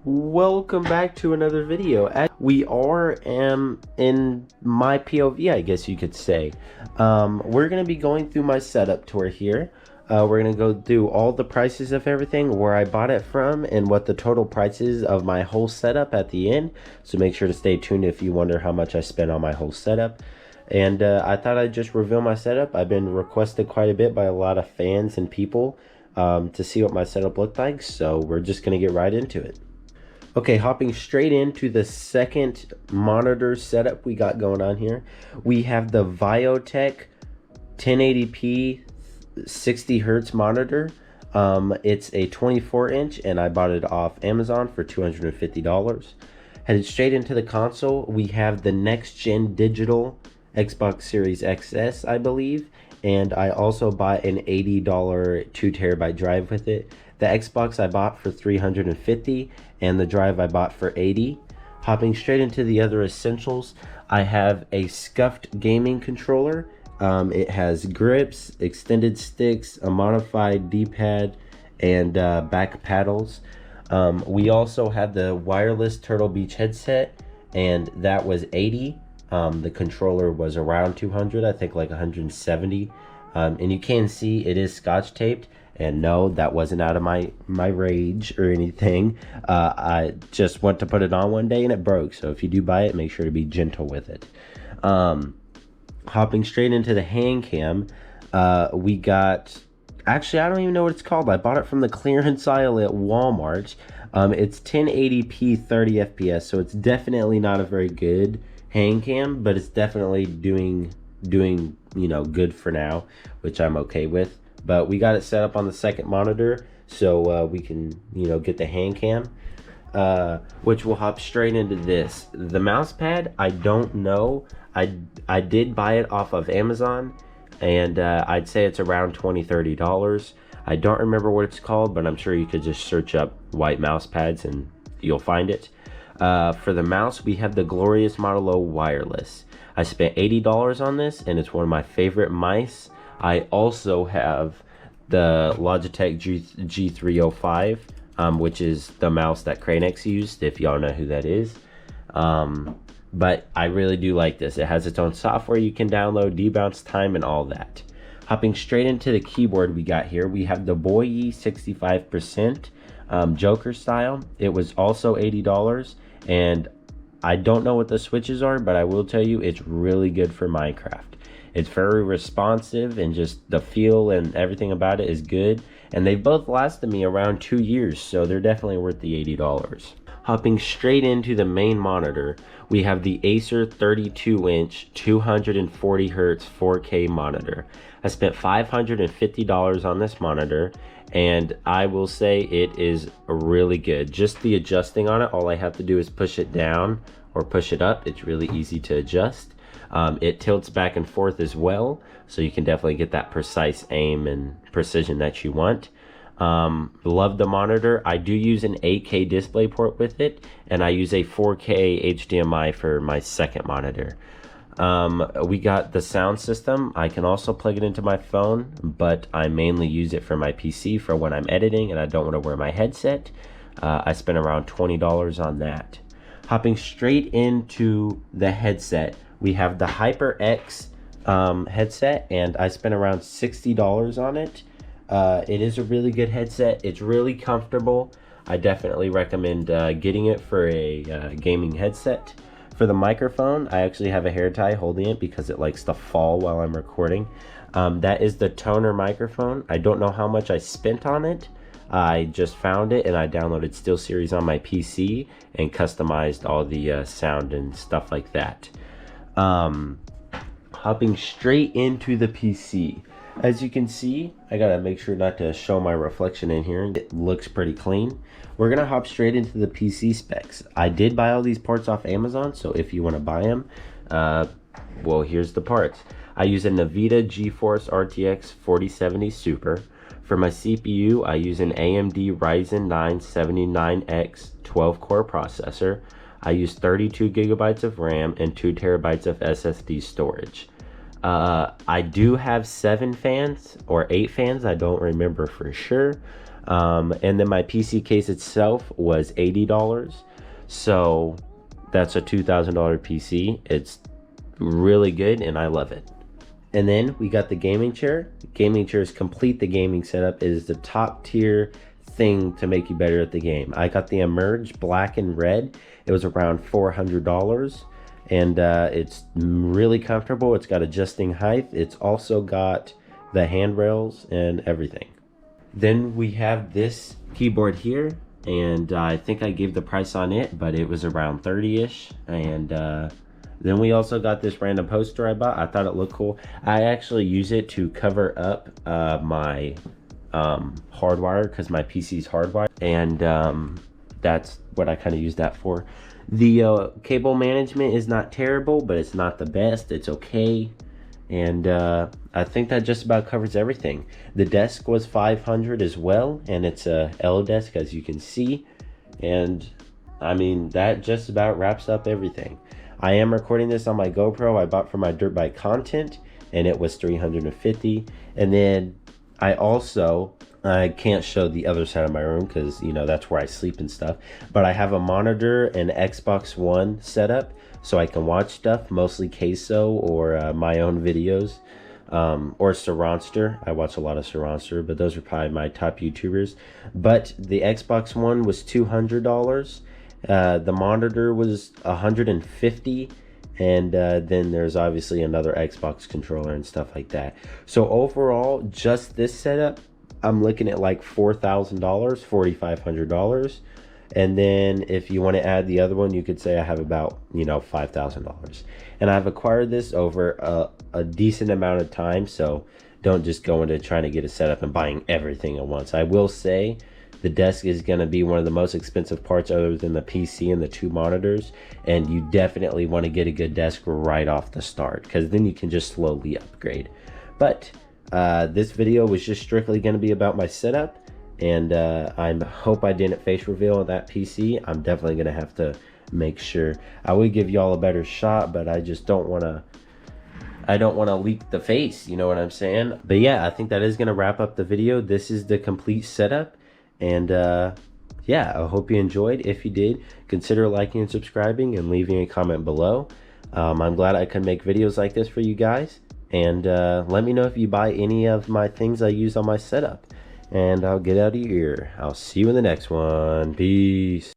Welcome back to another video. We are in my POV, I guess you could say. We're going to be going through my setup tour here. We're going to go through all the prices of everything, where I bought it from, and what the total price is of my whole setup at the end. So make sure to stay tuned if you wonder how much I spent on my whole setup. And I thought I'd just reveal my setup. I've been requested quite a bit by a lot of fans and people to see what my setup looked like. So we're just going to get right into it. Okay, hopping straight into the second monitor setup we got going on here. We have the Viotech 1080p 60 hertz monitor. It's a 24-inch and I bought it off Amazon for $250. Headed straight into the console, we have the next gen digital Xbox Series XS, I believe, and I also bought an $80 2TB drive with it. The Xbox I bought for $350 and the drive I bought for $80. Hopping straight into the other essentials, I have a scuffed gaming controller. It has grips, extended sticks, a modified D-pad, and back paddles. We also have the wireless Turtle Beach headset, and that was $80. The controller was around $200, I think like $170. And you can see it is scotch taped. And no, that wasn't out of my rage or anything. I just went to put it on one day and it broke. So if you do buy it, make sure to be gentle with it. Hopping straight into the hand cam, we got, actually, I don't even know what it's called. I bought it from the clearance aisle at Walmart. It's 1080p 30 FPS, so it's definitely not a very good hand cam, but it's definitely doing good for now, which I'm okay with. But we got it set up on the second monitor, so we can, get the hand cam, which will hop straight into this. The mouse pad, I don't know. I did buy it off of Amazon, and I'd say it's around $20-30. I don't remember what it's called, but I'm sure you could just search up white mouse pads and you'll find it. For the mouse, we have the glorious Model O wireless. I spent $80 on this, and it's one of my favorite mice. I also have the Logitech G305, which is the mouse that Cranex used, if y'all know who that is. But I really do like this. It has its own software you can download, debounce time, and all that. Hopping straight into the keyboard we got here, we have the Boyi 65% Joker style. It was also $80, and I don't know what the switches are, but I will tell you it's really good for Minecraft. It's very responsive, and just the feel and everything about it is good. And they both lasted me around 2 years, so they're definitely worth the $80. Hopping straight into the main monitor, we have the Acer 32-inch 240 Hz 4K monitor. I spent $550 on this monitor, and I will say it is really good. Just the adjusting on it, all I have to do is push it down or push it up. It's really easy to adjust. It tilts back and forth as well, so you can definitely get that precise aim and precision that you want. Love the monitor. I do use an 8K display port with it, and I use a 4K HDMI for my second monitor. We got the sound system. I can also plug it into my phone, but I mainly use it for my PC for when I'm editing and I don't want to wear my headset. I spent around $20 on that. Hopping straight into the headset, we have the Hyperx headset, and I spent around $60 on it. It is a really good headset. It's really comfortable. I definitely recommend getting it for a gaming headset. For the microphone, I actually have a hair tie holding it because it likes to fall while I'm recording. That is the Toner microphone. I don't know how much I spent on it. I just found it and I downloaded SteelSeries on my PC and customized all the sound and stuff like that. Hopping straight into the PC. As you can see, I gotta make sure not to show my reflection in here. It looks pretty clean. We're gonna hop straight into the PC specs. I did buy all these parts off Amazon, so if you want to buy them, well, here's the parts. I use a NVIDIA GeForce RTX 4070 Super. For my CPU, I use an AMD Ryzen 9 79X 12-core processor. I use 32 gigabytes of RAM and 2 terabytes of SSD storage. I do have 7 fans or 8 fans, I don't remember for sure. And then my PC case itself was $80. So that's a $2,000 PC. It's really good and I love it. And then we got the gaming chair. Gaming chairs complete the gaming setup. It is the top tier thing to make you better at the game. I got the Emerge black and red. It was around $400, and it's really comfortable. It's got adjusting height. It's also got the handrails and everything. Then we have this keyboard here, and I think I gave the price on it, but it was around 30-ish. And then we also got this random poster I bought. I thought it looked cool. I actually use it to cover up my hardwire, because my PC's hardwired, and that's what I kind of use that for. The cable management is not terrible, but it's not the best. It's okay. And I think that just about covers everything. The desk was $500 as well, and it's a L desk, as you can see. And I mean, that just about wraps up everything. I am recording this on my GoPro I bought for my dirt bike content, and it was $350. And then I can't show the other side of my room because, you know, that's where I sleep and stuff, but I have a monitor and Xbox One setup so I can watch stuff, mostly queso or my own videos, or Saronster. I watch a lot of Saronster, but those are probably my top YouTubers. But the Xbox One was $200. The monitor was $150, and then there's obviously another Xbox controller and stuff like that. So overall, just this setup, I'm looking at like $4,000, $4,500. And then if you want to add the other one, you could say I have about, you know, $5,000. And I've acquired this over a decent amount of time, so don't just go into trying to get a setup and buying everything at once. I will say the desk is going to be one of the most expensive parts other than the PC and the two monitors, and you definitely want to get a good desk right off the start, because then you can just slowly upgrade. But this video was just strictly going to be about my setup, and I hope I didn't face reveal on that PC. I'm definitely going to have to make sure. I would give y'all a better shot, but I just don't want to. I don't want to leak the face, you know what I'm saying? But yeah, I think that is going to wrap up the video. This is the complete setup. And yeah, I hope you enjoyed. If you did, consider liking and subscribing and leaving a comment below. I'm glad I could make videos like this for you guys. And let me know if you buy any of my things I use on my setup. And I'll get out of your ear. I'll see you in the next one. Peace.